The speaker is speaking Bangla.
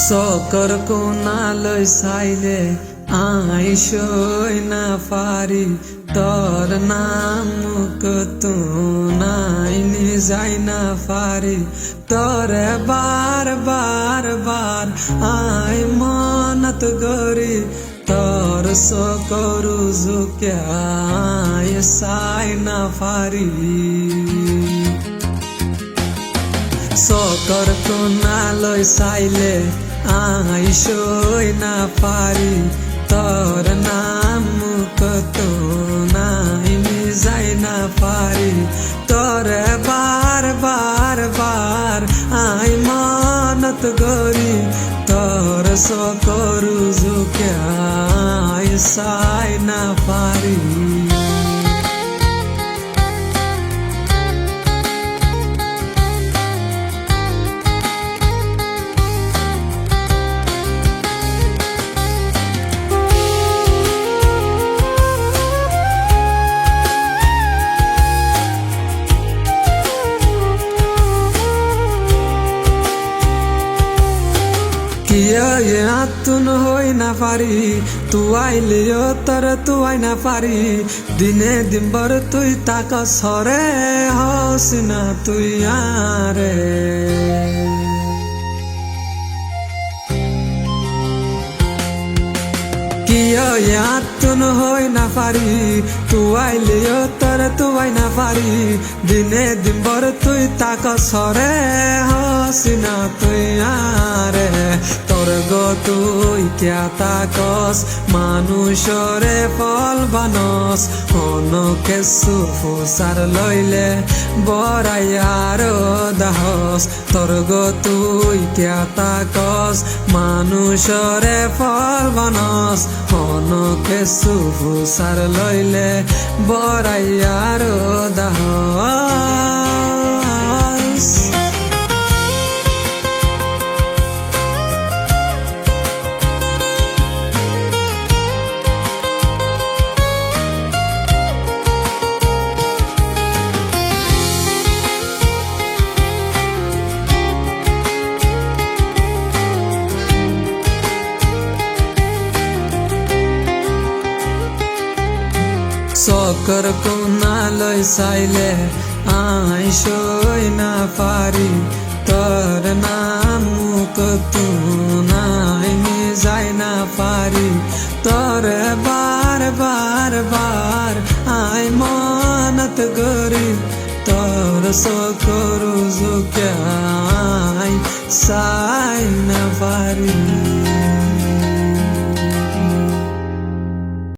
চকৰ কোণালৈ চাইলে আইসই না পারি তোর নাম কত নাই যাই না পারি তোরে বার বার বার আই মনত গরি তোর চকৰু জুকিয়াই চাই না পারি চকৰ কোণালৈ চাইলে আইসই না পারি তোর নাম কত নাই যাই না পারি তোরে বার বার বার আই মনত গরি তোর চকৰু জুকিয়াই চাই না পারি আতুন হই না পারি তুই আইলেও তোর তুই না পারি দিনে দিনভর তুই তাক সরে হস না তুই আরে আতুন হই না পারি তুই আইলেও তোর তুই না পারি দিনে দিনভর তুই তাক সরে হস না তুই আরে তোর গো তুই ক্যা তাকস মানুষরে ফল বানস কোন কেসু ফুসার লইলে বড়াই আরো দাহস তোর গো তুই ক্যা তাকস মানুষরে ফল বানস কোন কেসু ফুসার লইলে বড়াই আরো দাহস চকৰ কোণালৈ চাইলে আইসই না পারি তোর নাম কত নাই যাই না পারি তোরে বার বার বার আই মনত গরি তোর চকৰু জুকিয়াই চাই না পারি